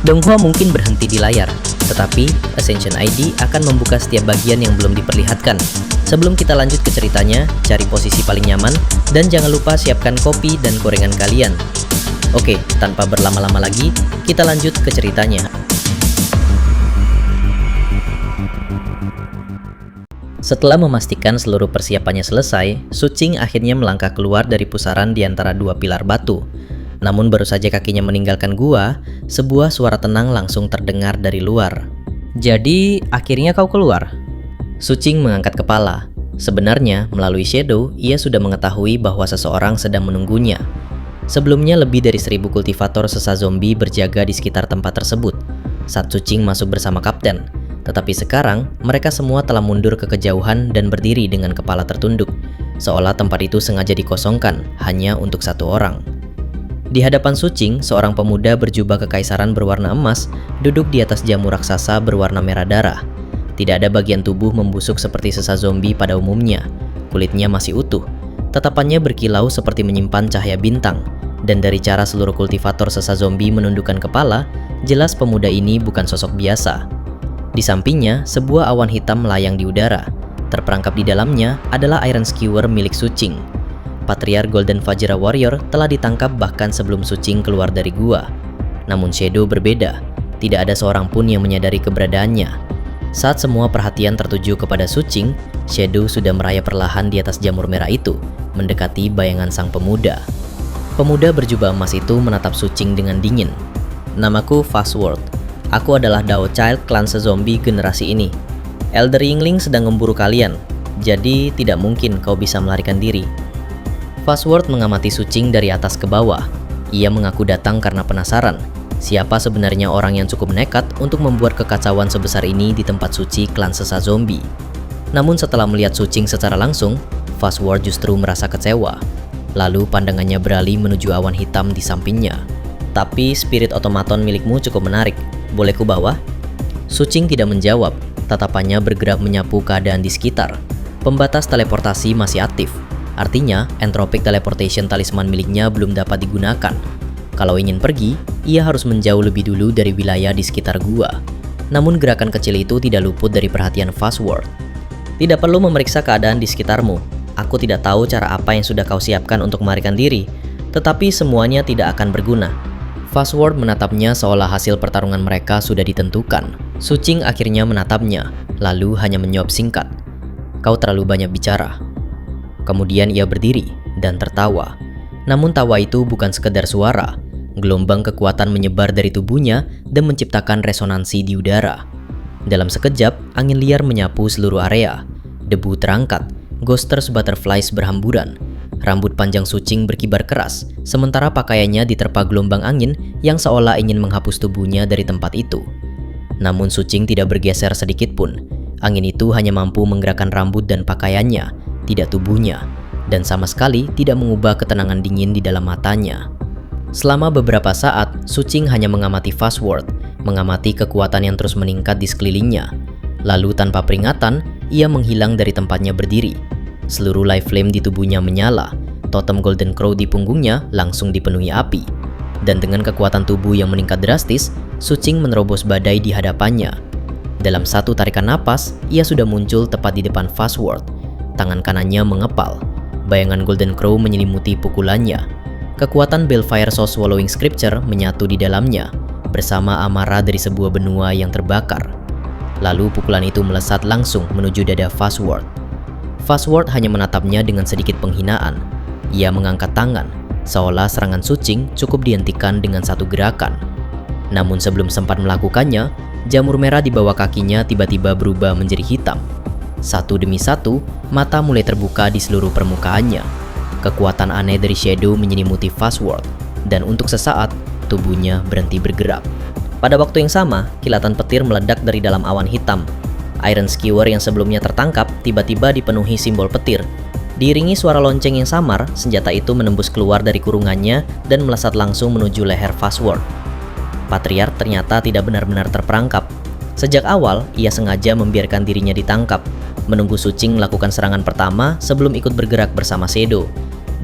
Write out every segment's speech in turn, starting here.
Donghua mungkin berhenti di layar, tetapi Ascension ID akan membuka setiap bagian yang belum diperlihatkan. Sebelum kita lanjut ke ceritanya, cari posisi paling nyaman, dan jangan lupa siapkan kopi dan gorengan kalian. Oke, tanpa berlama-lama lagi, kita lanjut ke ceritanya. Setelah memastikan seluruh persiapannya selesai, Sucing akhirnya melangkah keluar dari pusaran di antara dua pilar batu. Namun baru saja kakinya meninggalkan gua, sebuah suara tenang langsung terdengar dari luar. "Jadi, akhirnya kau keluar?" Sucing mengangkat kepala. Sebenarnya, melalui shadow, ia sudah mengetahui bahwa seseorang sedang menunggunya. Sebelumnya lebih dari 1000 kultivator sesa zombie berjaga di sekitar tempat tersebut saat Sucing masuk bersama kapten. Tetapi sekarang, mereka semua telah mundur ke kejauhan dan berdiri dengan kepala tertunduk, seolah tempat itu sengaja dikosongkan hanya untuk satu orang. Di hadapan Sucing, seorang pemuda berjubah kekaisaran berwarna emas duduk di atas jamu raksasa berwarna merah darah. Tidak ada bagian tubuh membusuk seperti sesa zombie pada umumnya. Kulitnya masih utuh. Tatapannya berkilau seperti menyimpan cahaya bintang. Dan dari cara seluruh kultivator sesa zombie menundukkan kepala, jelas pemuda ini bukan sosok biasa. Di sampingnya, sebuah awan hitam melayang di udara. Terperangkap di dalamnya adalah Iron Skewer milik Sucing. Patriarch Golden Vajra Warrior telah ditangkap bahkan sebelum Sucing keluar dari gua. Namun Shadow berbeda. Tidak ada seorang pun yang menyadari keberadaannya. Saat semua perhatian tertuju kepada Sucing, Shadow sudah merayap perlahan di atas jamur merah itu, mendekati bayangan sang pemuda. Pemuda berjubah emas itu menatap Sucing dengan dingin. "Namaku Fastword. Aku adalah Dao Child klan sezombie generasi ini. Elder Yingling sedang memburu kalian, jadi tidak mungkin kau bisa melarikan diri." Fastword mengamati Sucing dari atas ke bawah. Ia mengaku datang karena penasaran. Siapa sebenarnya orang yang cukup nekat untuk membuat kekacauan sebesar ini di tempat suci klan sesa zombie? Namun setelah melihat Sucing secara langsung, Fastword justru merasa kecewa. Lalu pandangannya beralih menuju awan hitam di sampingnya. "Tapi spirit otomaton milikmu cukup menarik. Boleh ku bawa?" Sucing tidak menjawab. Tatapannya bergerak menyapu keadaan di sekitar. Pembatas teleportasi masih aktif. Artinya, entropic teleportation talisman miliknya belum dapat digunakan. Kalau ingin pergi, ia harus menjauh lebih dulu dari wilayah di sekitar gua. Namun gerakan kecil itu tidak luput dari perhatian Fastword. "Tidak perlu memeriksa keadaan di sekitarmu. Aku tidak tahu cara apa yang sudah kau siapkan untuk melarikan diri, tetapi semuanya tidak akan berguna." Fastword menatapnya seolah hasil pertarungan mereka sudah ditentukan. Sucing akhirnya menatapnya, lalu hanya menjawab singkat, "Kau terlalu banyak bicara." Kemudian ia berdiri dan tertawa. Namun tawa itu bukan sekedar suara. Gelombang kekuatan menyebar dari tubuhnya dan menciptakan resonansi di udara. Dalam sekejap, angin liar menyapu seluruh area. Debu terangkat, ghosters butterflies berhamburan. Rambut panjang Sucing berkibar keras, sementara pakaiannya diterpa gelombang angin yang seolah ingin menghapus tubuhnya dari tempat itu. Namun Sucing tidak bergeser sedikit pun. Angin itu hanya mampu menggerakkan rambut dan pakaiannya, tidak tubuhnya, dan sama sekali tidak mengubah ketenangan dingin di dalam matanya. Selama beberapa saat, Sucing hanya mengamati Fastword, mengamati kekuatan yang terus meningkat di sekelilingnya. Lalu tanpa peringatan, ia menghilang dari tempatnya berdiri. Seluruh life flame di tubuhnya menyala, totem Golden Crow di punggungnya langsung dipenuhi api. Dan dengan kekuatan tubuh yang meningkat drastis, Sucing menerobos badai di hadapannya. Dalam satu tarikan napas, ia sudah muncul tepat di depan Fastword. Tangan kanannya mengepal. Bayangan Golden Crow menyelimuti pukulannya. Kekuatan Balefire Soul Swallowing Scripture menyatu di dalamnya, bersama amarah dari sebuah benua yang terbakar. Lalu pukulan itu melesat langsung menuju dada Fastword. Fastword hanya menatapnya dengan sedikit penghinaan. Ia mengangkat tangan, seolah serangan Sucing cukup dihentikan dengan satu gerakan. Namun sebelum sempat melakukannya, jamur merah di bawah kakinya tiba-tiba berubah menjadi hitam. Satu demi satu, mata mulai terbuka di seluruh permukaannya. Kekuatan aneh dari Shadow menyelimuti Fastword, dan untuk sesaat, tubuhnya berhenti bergerak. Pada waktu yang sama, kilatan petir meledak dari dalam awan hitam. Iron Skewer yang sebelumnya tertangkap tiba-tiba dipenuhi simbol petir. Diiringi suara lonceng yang samar, senjata itu menembus keluar dari kurungannya dan melesat langsung menuju leher Fastword. Patriarch ternyata tidak benar-benar terperangkap. Sejak awal, ia sengaja membiarkan dirinya ditangkap, menunggu Sucing melakukan serangan pertama sebelum ikut bergerak bersama Shadow.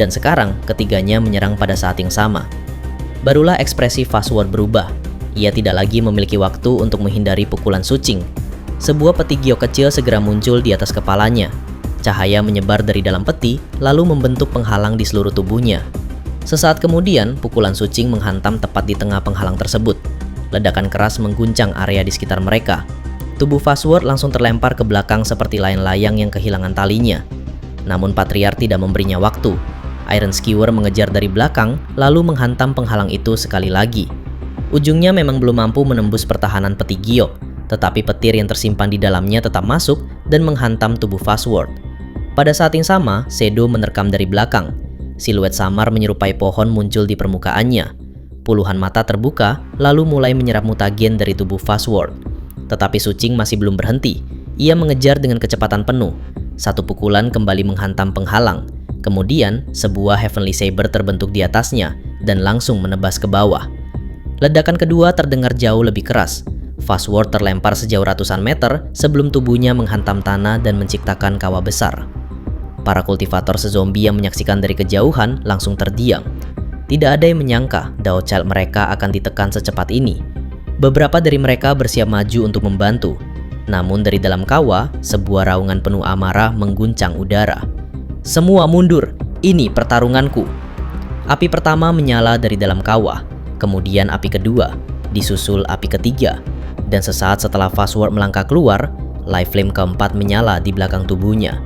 Dan sekarang, ketiganya menyerang pada saat yang sama. Barulah ekspresi Fastword berubah. Ia tidak lagi memiliki waktu untuk menghindari pukulan Sucing. Sebuah peti giok kecil segera muncul di atas kepalanya. Cahaya menyebar dari dalam peti, lalu membentuk penghalang di seluruh tubuhnya. Sesaat kemudian, pukulan Sucing menghantam tepat di tengah penghalang tersebut. Ledakan keras mengguncang area di sekitar mereka. Tubuh Fastword langsung terlempar ke belakang seperti layang-layang yang kehilangan talinya. Namun Patriarch tidak memberinya waktu. Iron Skewer mengejar dari belakang, lalu menghantam penghalang itu sekali lagi. Ujungnya memang belum mampu menembus pertahanan peti giok, tetapi petir yang tersimpan di dalamnya tetap masuk dan menghantam tubuh Fastword. Pada saat yang sama, Shadow menerkam dari belakang. Siluet samar menyerupai pohon muncul di permukaannya. Puluhan mata terbuka, lalu mulai menyerap mutagen dari tubuh Fastword. Tetapi Sucing masih belum berhenti. Ia mengejar dengan kecepatan penuh. Satu pukulan kembali menghantam penghalang. Kemudian, sebuah Heavenly Saber terbentuk di atasnya dan langsung menebas ke bawah. Ledakan kedua terdengar jauh lebih keras. Fastword terlempar sejauh ratusan meter sebelum tubuhnya menghantam tanah dan menciptakan kawah besar. Para kultivator sezombie yang menyaksikan dari kejauhan langsung terdiam. Tidak ada yang menyangka Dao Child mereka akan ditekan secepat ini. Beberapa dari mereka bersiap maju untuk membantu. Namun dari dalam kawah, sebuah raungan penuh amarah mengguncang udara. "Semua mundur, ini pertarunganku." Api pertama menyala dari dalam kawah. Kemudian api kedua, disusul api ketiga, dan sesaat setelah Fastword melangkah keluar, life flame keempat menyala di belakang tubuhnya.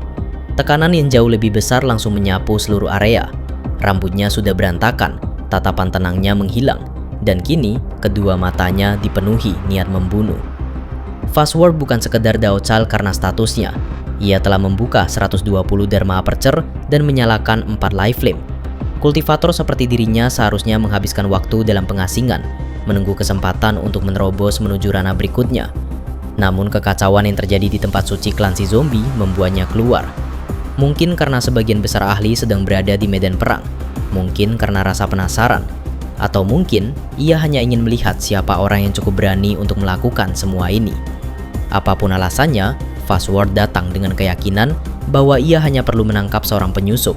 Tekanan yang jauh lebih besar langsung menyapu seluruh area. Rambutnya sudah berantakan, tatapan tenangnya menghilang, dan kini kedua matanya dipenuhi niat membunuh. Fastword bukan sekedar Dao Child karena statusnya. Ia telah membuka 120 Dharma Aperture dan menyalakan 4 life flame. Kultivator seperti dirinya seharusnya menghabiskan waktu dalam pengasingan, menunggu kesempatan untuk menerobos menuju ranah berikutnya. Namun kekacauan yang terjadi di tempat suci klan si zombie membuatnya keluar. Mungkin karena sebagian besar ahli sedang berada di medan perang, mungkin karena rasa penasaran, atau mungkin ia hanya ingin melihat siapa orang yang cukup berani untuk melakukan semua ini. Apapun alasannya, Fastword datang dengan keyakinan bahwa ia hanya perlu menangkap seorang penyusup.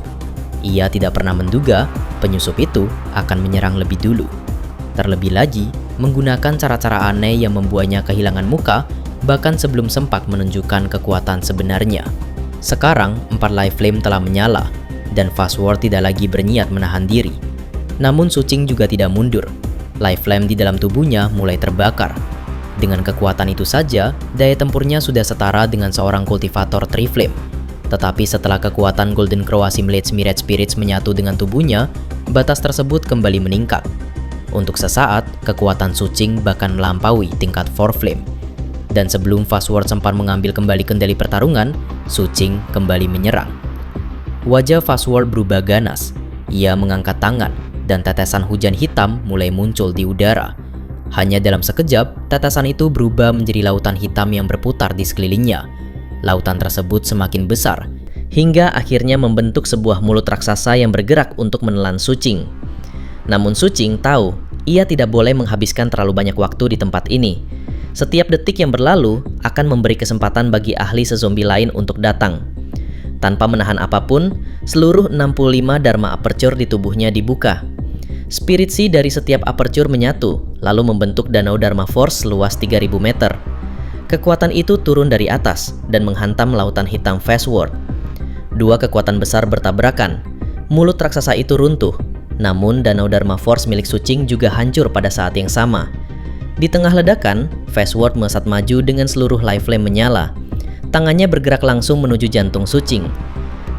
Ia tidak pernah menduga penyusup itu akan menyerang lebih dulu. Terlebih lagi, menggunakan cara-cara aneh yang membuatnya kehilangan muka, bahkan sebelum sempat menunjukkan kekuatan sebenarnya. Sekarang, 4 life flame telah menyala, dan Fastword tidak lagi berniat menahan diri. Namun Sucing juga tidak mundur. Life flame di dalam tubuhnya mulai terbakar. Dengan kekuatan itu saja, daya tempurnya sudah setara dengan seorang kultivator Triflame. Tetapi setelah kekuatan Golden Crow Assimilate Myriad Spirits menyatu dengan tubuhnya, batas tersebut kembali meningkat. Untuk sesaat, kekuatan Sucing bahkan melampaui tingkat 4 Flame. Dan sebelum Fastword sempat mengambil kembali kendali pertarungan, Sucing kembali menyerang. Wajah Fastword berubah ganas. Ia mengangkat tangan, dan tetesan hujan hitam mulai muncul di udara. Hanya dalam sekejap, tetesan itu berubah menjadi lautan hitam yang berputar di sekelilingnya. Lautan tersebut semakin besar, hingga akhirnya membentuk sebuah mulut raksasa yang bergerak untuk menelan Sucing. Namun Sucing tahu, ia tidak boleh menghabiskan terlalu banyak waktu di tempat ini. Setiap detik yang berlalu akan memberi kesempatan bagi ahli sezombie lain untuk datang. Tanpa menahan apapun, seluruh 65 Dharma Aperture di tubuhnya dibuka. Spirit Sea dari setiap aperture menyatu, lalu membentuk danau Dharma Force seluas 3000 meter. Kekuatan itu turun dari atas dan menghantam lautan hitam Fastword. Dua kekuatan besar bertabrakan. Mulut raksasa itu runtuh, namun danau Dharma Force milik Sucing juga hancur pada saat yang sama. Di tengah ledakan, Fastword melesat maju dengan seluruh life flame menyala. Tangannya bergerak langsung menuju jantung Sucing.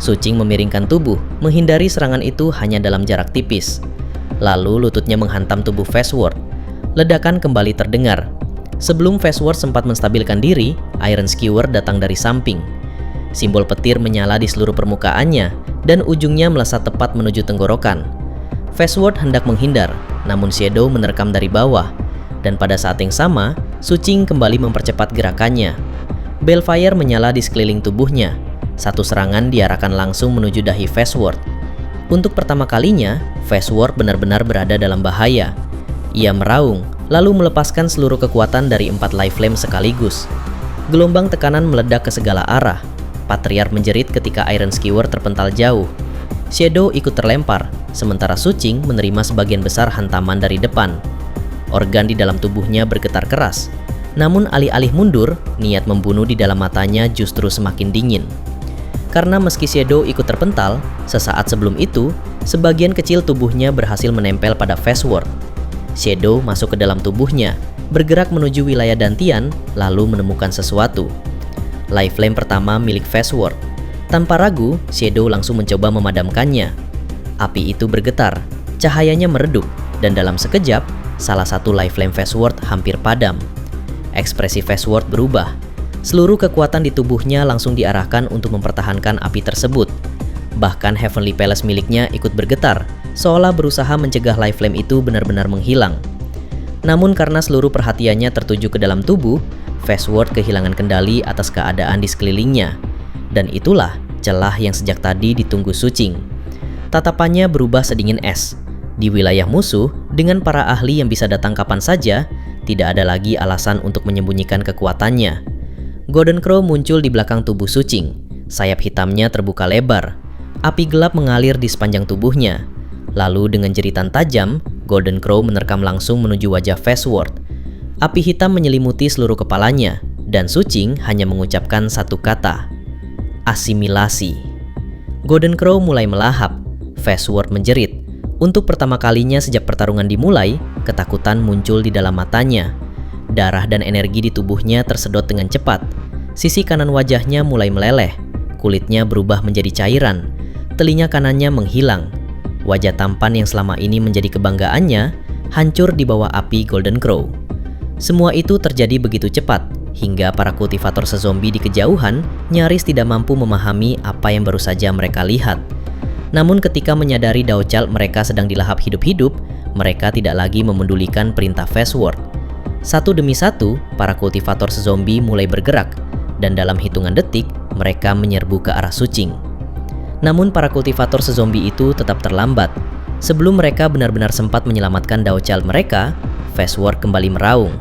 Sucing memiringkan tubuh, menghindari serangan itu hanya dalam jarak tipis. Lalu lututnya menghantam tubuh Fastword. Ledakan kembali terdengar. Sebelum Fastword sempat menstabilkan diri, Iron Skewer datang dari samping. Simbol petir menyala di seluruh permukaannya, dan ujungnya melesat tepat menuju tenggorokan. Fastword hendak menghindar, namun Shadow menerkam dari bawah. Dan pada saat yang sama, Sucing kembali mempercepat gerakannya. Balefire menyala di sekeliling tubuhnya. Satu serangan diarahkan langsung menuju dahi Fastword. Untuk pertama kalinya, Fastword benar-benar berada dalam bahaya. Ia meraung, lalu melepaskan seluruh kekuatan dari 4 life flame sekaligus. Gelombang tekanan meledak ke segala arah. Patriarch menjerit ketika Iron Skewer terpental jauh. Shadow ikut terlempar, sementara Sucing menerima sebagian besar hantaman dari depan. organ di dalam tubuhnya bergetar keras. Namun alih-alih mundur, niat membunuh di dalam matanya justru semakin dingin. Karena meski Shadow ikut terpental, sesaat sebelum itu, sebagian kecil tubuhnya berhasil menempel pada Fastword. Shadow masuk ke dalam tubuhnya, bergerak menuju wilayah Dantian, lalu menemukan sesuatu. Life Flame pertama milik Fastword. Tanpa ragu, Shadow langsung mencoba memadamkannya. Api itu bergetar, cahayanya meredup, dan dalam sekejap, salah satu Life Flame Fastword hampir padam. Ekspresi Fastword berubah. Seluruh kekuatan di tubuhnya langsung diarahkan untuk mempertahankan api tersebut. Bahkan Heavenly Palace miliknya ikut bergetar, seolah berusaha mencegah Life Flame itu benar-benar menghilang. Namun karena seluruh perhatiannya tertuju ke dalam tubuh, Fastword kehilangan kendali atas keadaan di sekelilingnya. Dan itulah celah yang sejak tadi ditunggu Sucing. Tatapannya berubah sedingin es. Di wilayah musuh, dengan para ahli yang bisa datang kapan saja, tidak ada lagi alasan untuk menyembunyikan kekuatannya. Golden Crow muncul di belakang tubuh Sucing. Sayap hitamnya terbuka lebar. Api gelap mengalir di sepanjang tubuhnya. Lalu dengan jeritan tajam, Golden Crow menerkam langsung menuju wajah Fastword. Api hitam menyelimuti seluruh kepalanya, dan Sucing hanya mengucapkan satu kata, asimilasi. Golden Crow mulai melahap. Fastword menjerit. Untuk pertama kalinya sejak pertarungan dimulai, ketakutan muncul di dalam matanya. Darah dan energi di tubuhnya tersedot dengan cepat. Sisi kanan wajahnya mulai meleleh. Kulitnya berubah menjadi cairan. Telinga kanannya menghilang. Wajah tampan yang selama ini menjadi kebanggaannya hancur di bawah api Golden Crow. Semua itu terjadi begitu cepat, hingga para kultivator sezombie di kejauhan nyaris tidak mampu memahami apa yang baru saja mereka lihat. Namun ketika menyadari Daochal mereka sedang dilahap hidup-hidup, mereka tidak lagi memedulikan perintah Fastword. Satu demi satu, para kultivator sezombie mulai bergerak, dan dalam hitungan detik, mereka menyerbu ke arah Sucing. Namun para kultivator sezombie itu tetap terlambat. Sebelum mereka benar-benar sempat menyelamatkan Daochal mereka, Fastword kembali meraung.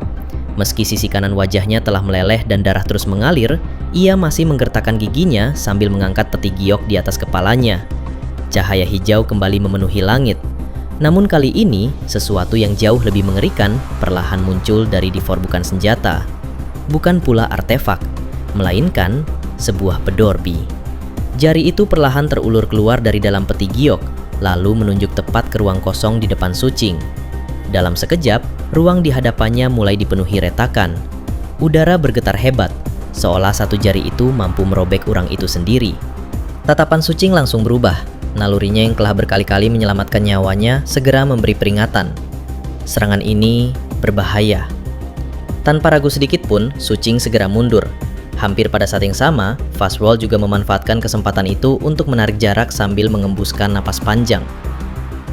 Meski sisi kanan wajahnya telah meleleh dan darah terus mengalir, ia masih menggertakkan giginya sambil mengangkat peti giok di atas kepalanya. Cahaya hijau kembali memenuhi langit. Namun kali ini, sesuatu yang jauh lebih mengerikan perlahan muncul dari di bukan senjata. Bukan pula artefak, melainkan sebuah pedorbi. Jari itu perlahan terulur keluar dari dalam peti giok, lalu menunjuk tepat ke ruang kosong di depan Sucing. Dalam sekejap, ruang di hadapannya mulai dipenuhi retakan. Udara bergetar hebat, seolah satu jari itu mampu merobek urang itu sendiri. Tatapan Sucing langsung berubah. Nalurinya yang telah berkali-kali menyelamatkan nyawanya segera memberi peringatan. Serangan ini berbahaya. Tanpa ragu sedikit pun, Sucing segera mundur. Hampir pada saat yang sama, Fastword juga memanfaatkan kesempatan itu untuk menarik jarak sambil mengembuskan napas panjang.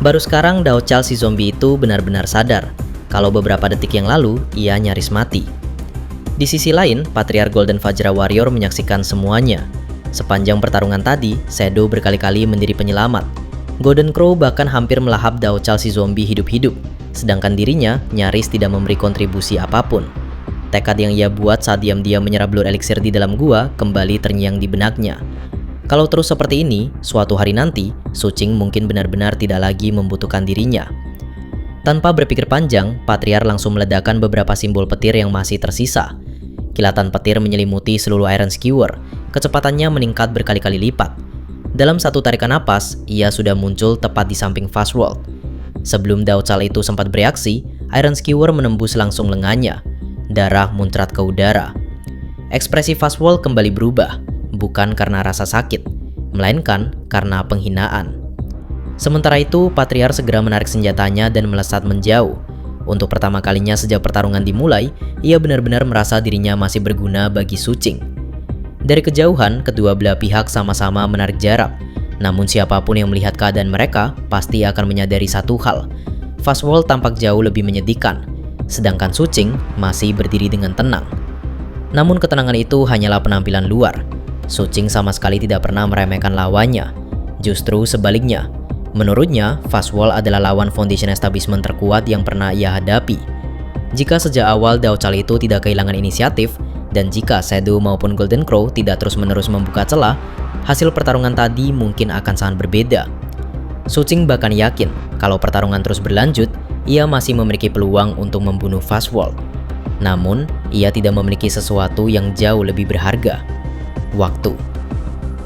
Baru sekarang Daochal si zombie itu benar-benar sadar kalau beberapa detik yang lalu ia nyaris mati. Di sisi lain, Patriarch Golden Vajra Warrior menyaksikan semuanya. Sepanjang pertarungan tadi, Shadow berkali-kali menjadi penyelamat. Golden Crow bahkan hampir melahap Daochal si zombie hidup-hidup, sedangkan dirinya nyaris tidak memberi kontribusi apapun. Tekad yang ia buat saat diam-diam menyerap blur elixir di dalam gua kembali terngiang di benaknya. Kalau terus seperti ini, suatu hari nanti, Sucing mungkin benar-benar tidak lagi membutuhkan dirinya. Tanpa berpikir panjang, Patriarch langsung meledakkan beberapa simbol petir yang masih tersisa. Kilatan petir menyelimuti seluruh Iron Skewer, kecepatannya meningkat berkali-kali lipat. Dalam satu tarikan napas, ia sudah muncul tepat di samping Fastword. Sebelum Daochal itu sempat bereaksi, Iron Skewer menembus langsung lengannya. Darah muncrat ke udara. Ekspresi Fastword kembali berubah, bukan karena rasa sakit, melainkan karena penghinaan. Sementara itu, Patriarch segera menarik senjatanya dan melesat menjauh. Untuk pertama kalinya sejak pertarungan dimulai, ia benar-benar merasa dirinya masih berguna bagi Sucing. Dari kejauhan, kedua belah pihak sama-sama menarik jarak. Namun siapapun yang melihat keadaan mereka pasti akan menyadari satu hal. Fastword tampak jauh lebih menyedihkan, sedangkan Sucing masih berdiri dengan tenang. Namun ketenangan itu hanyalah penampilan luar. Sucing sama sekali tidak pernah meremehkan lawannya. Justru sebaliknya. Menurutnya, Fastword adalah lawan Foundation Establishment terkuat yang pernah ia hadapi. Jika sejak awal Daochal itu tidak kehilangan inisiatif, dan jika Shadow maupun Golden Crow tidak terus-menerus membuka celah, hasil pertarungan tadi mungkin akan sangat berbeda. Sucing bahkan yakin kalau pertarungan terus berlanjut, ia masih memiliki peluang untuk membunuh Fastwall. Namun, ia tidak memiliki sesuatu yang jauh lebih berharga, waktu.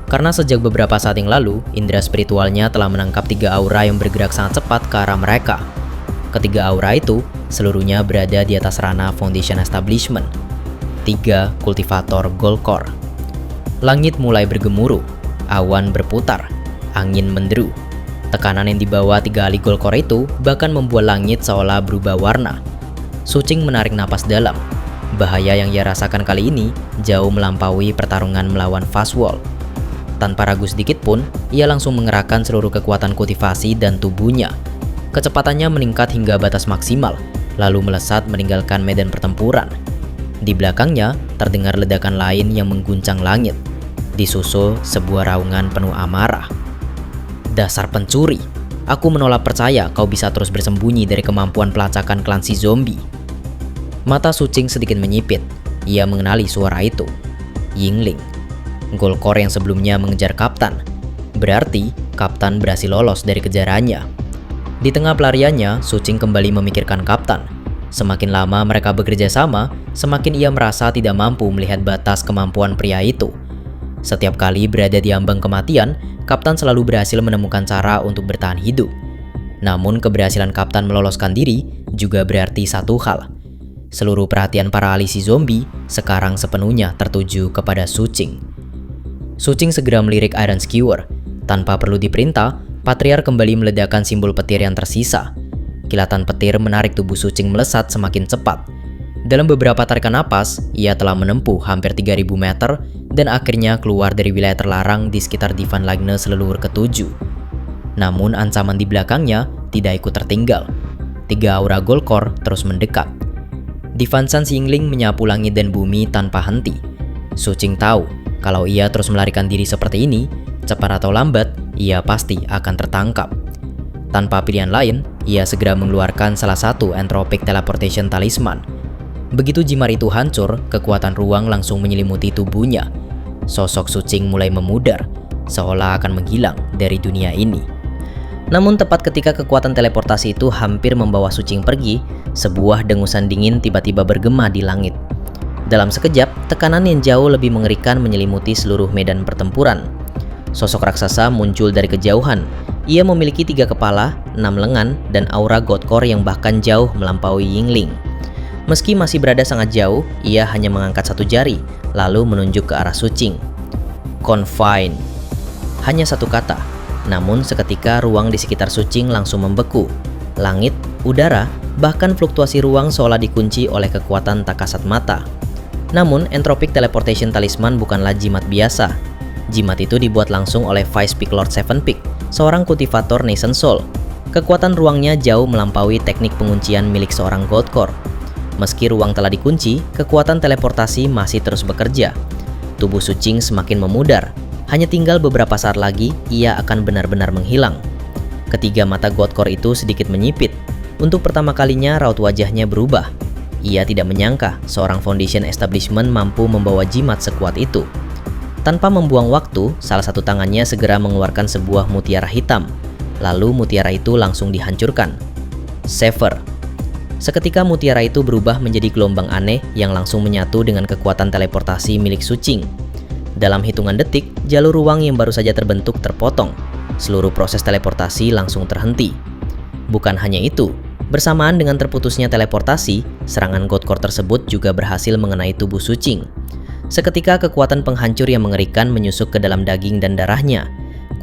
Karena sejak beberapa saat yang lalu, indera spiritualnya telah menangkap 3 aura yang bergerak sangat cepat ke arah mereka. Ketiga aura itu, seluruhnya berada di atas ranah Foundation Establishment. 3 kultivator Gold Core. Langit mulai bergemuruh, awan berputar, angin menderu. Tekanan yang dibawa 3 ahli Gold Core itu bahkan membuat langit seolah berubah warna. Sucing menarik napas dalam. Bahaya yang ia rasakan kali ini jauh melampaui pertarungan melawan Fastwall. Tanpa ragu sedikit pun, ia langsung mengerahkan seluruh kekuatan kultivasi dan tubuhnya. Kecepatannya meningkat hingga batas maksimal, lalu melesat meninggalkan medan pertempuran. Di belakangnya, terdengar ledakan lain yang mengguncang langit. Disusul sebuah raungan penuh amarah. Dasar pencuri! Aku menolak percaya kau bisa terus bersembunyi dari kemampuan pelacakan klan si zombie. Mata Sucing sedikit menyipit. Ia mengenali suara itu. Yingling, Gold Core yang sebelumnya mengejar Kaptan. Berarti, Kaptan berhasil lolos dari kejarannya. Di tengah pelariannya, Sucing kembali memikirkan Kaptan. Semakin lama mereka bekerja sama, semakin ia merasa tidak mampu melihat batas kemampuan pria itu. Setiap kali berada di ambang kematian, Kaptan selalu berhasil menemukan cara untuk bertahan hidup. Namun keberhasilan Kaptan meloloskan diri juga berarti satu hal. Seluruh perhatian para ahli si zombie sekarang sepenuhnya tertuju kepada Sucing. Sucing segera melirik Iron Skewer. Tanpa perlu diperintah, Patriarch kembali meledakkan simbol petir yang tersisa. Kilatan petir menarik tubuh Sucing melesat semakin cepat. Dalam beberapa tarikan napas, ia telah menempuh hampir 3000 meter dan akhirnya keluar dari wilayah terlarang di sekitar Divan Lagna leluhur ke-7. Namun ancaman di belakangnya tidak ikut tertinggal. 3 aura Gold Core terus mendekat. Divan Sans Yingling menyapu langit dan bumi tanpa henti. Sucing tahu kalau ia terus melarikan diri seperti ini, cepat atau lambat ia pasti akan tertangkap. Tanpa pilihan lain, ia segera mengeluarkan salah satu Entropic Teleportation Talisman. Begitu jimar itu hancur, kekuatan ruang langsung menyelimuti tubuhnya. Sosok Sucing mulai memudar, seolah akan menghilang dari dunia ini. Namun tepat ketika kekuatan teleportasi itu hampir membawa Sucing pergi, sebuah dengusan dingin tiba-tiba bergema di langit. Dalam sekejap, tekanan yang jauh lebih mengerikan menyelimuti seluruh medan pertempuran. Sosok raksasa muncul dari kejauhan. Ia memiliki 3 kepala, 6 lengan, dan aura God Core yang bahkan jauh melampaui Yingling. Meski masih berada sangat jauh, ia hanya mengangkat 1 jari, lalu menunjuk ke arah Sucing. Confine. Hanya 1 kata. Namun seketika ruang di sekitar Sucing langsung membeku. Langit, udara, bahkan fluktuasi ruang seolah dikunci oleh kekuatan tak kasat mata. Namun, Entropic Teleportation Talisman bukanlah jimat biasa. Jimat itu dibuat langsung oleh Vice Peak Lord Seven Peak, seorang kultivator Nation Soul. Kekuatan ruangnya jauh melampaui teknik penguncian milik seorang Gold Core. Meski ruang telah dikunci, kekuatan teleportasi masih terus bekerja. Tubuh Sucing semakin memudar. Hanya tinggal beberapa saat lagi, ia akan benar-benar menghilang. Ketiga mata God Core itu sedikit menyipit. Untuk pertama kalinya raut wajahnya berubah. Ia tidak menyangka seorang Foundation Establishment mampu membawa jimat sekuat itu. Tanpa membuang waktu, salah satu tangannya segera mengeluarkan sebuah mutiara hitam. Lalu mutiara itu langsung dihancurkan. Sever. Seketika mutiara itu berubah menjadi gelombang aneh yang langsung menyatu dengan kekuatan teleportasi milik Sucing. Dalam hitungan detik, jalur ruang yang baru saja terbentuk terpotong. Seluruh proses teleportasi langsung terhenti. Bukan hanya itu, bersamaan dengan terputusnya teleportasi, serangan God Core tersebut juga berhasil mengenai tubuh Sucing. Seketika kekuatan penghancur yang mengerikan menyusup ke dalam daging dan darahnya.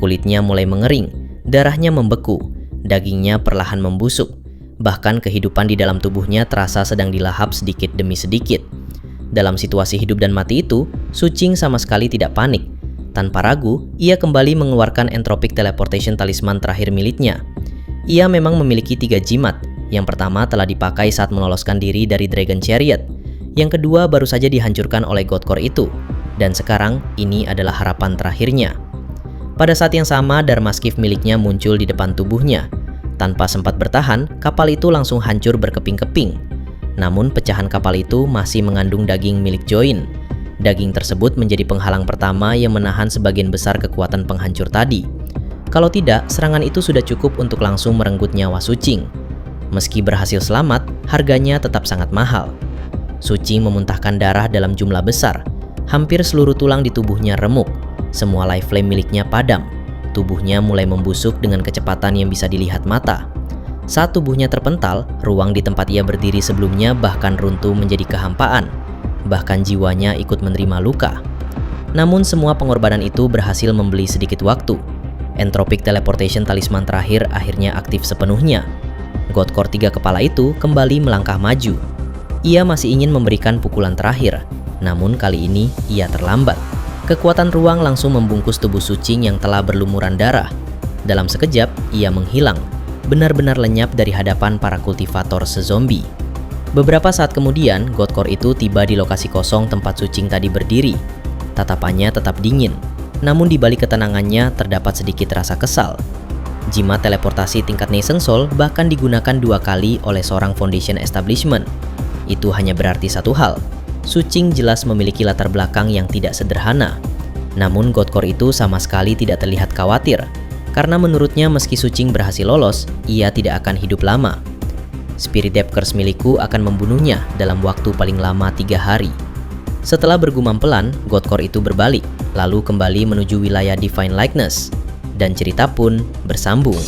Kulitnya mulai mengering, darahnya membeku, dagingnya perlahan membusuk. Bahkan kehidupan di dalam tubuhnya terasa sedang dilahap sedikit demi sedikit. Dalam situasi hidup dan mati itu, Sucing sama sekali tidak panik. Tanpa ragu, ia kembali mengeluarkan Entropic Teleportation Talisman terakhir miliknya. Ia memang memiliki 3 jimat. Yang pertama telah dipakai saat meloloskan diri dari Dragon Chariot. Yang kedua baru saja dihancurkan oleh God Core itu. Dan sekarang, ini adalah harapan terakhirnya. Pada saat yang sama, Dharma Skiff miliknya muncul di depan tubuhnya. Tanpa sempat bertahan, kapal itu langsung hancur berkeping-keping. Namun pecahan kapal itu masih mengandung daging milik Join. Daging tersebut menjadi penghalang pertama yang menahan sebagian besar kekuatan penghancur tadi. Kalau tidak, serangan itu sudah cukup untuk langsung merenggut nyawa Sucing. Meski berhasil selamat, harganya tetap sangat mahal. Sucing memuntahkan darah dalam jumlah besar. Hampir seluruh tulang di tubuhnya remuk. Semua life flame miliknya padam. Tubuhnya mulai membusuk dengan kecepatan yang bisa dilihat mata. Saat tubuhnya terpental, ruang di tempat ia berdiri sebelumnya bahkan runtuh menjadi kehampaan. Bahkan jiwanya ikut menerima luka. Namun semua pengorbanan itu berhasil membeli sedikit waktu. Entropic teleportation talisman terakhir akhirnya aktif sepenuhnya. Godcore 3 kepala itu kembali melangkah maju. Ia masih ingin memberikan pukulan terakhir, namun kali ini ia terlambat. Kekuatan ruang langsung membungkus tubuh Sucing yang telah berlumuran darah. Dalam sekejap, ia menghilang, benar-benar lenyap dari hadapan para kultivator sezombie. Beberapa saat kemudian, Godcore itu tiba di lokasi kosong tempat Sucing tadi berdiri. Tatapannya tetap dingin, namun di balik ketenangannya terdapat sedikit rasa kesal. Jimat teleportasi tingkat Nation Soul bahkan digunakan 2 kali oleh seorang Foundation Establishment. Itu hanya berarti satu hal, Sucing jelas memiliki latar belakang yang tidak sederhana. Namun Godcore itu sama sekali tidak terlihat khawatir, karena menurutnya meski Sucing berhasil lolos, ia tidak akan hidup lama. Spirit Depth Curse milikku akan membunuhnya dalam waktu paling lama 3 hari. Setelah bergumam pelan, Godcore itu berbalik, lalu kembali menuju wilayah Divine Likeness. Dan cerita pun bersambung.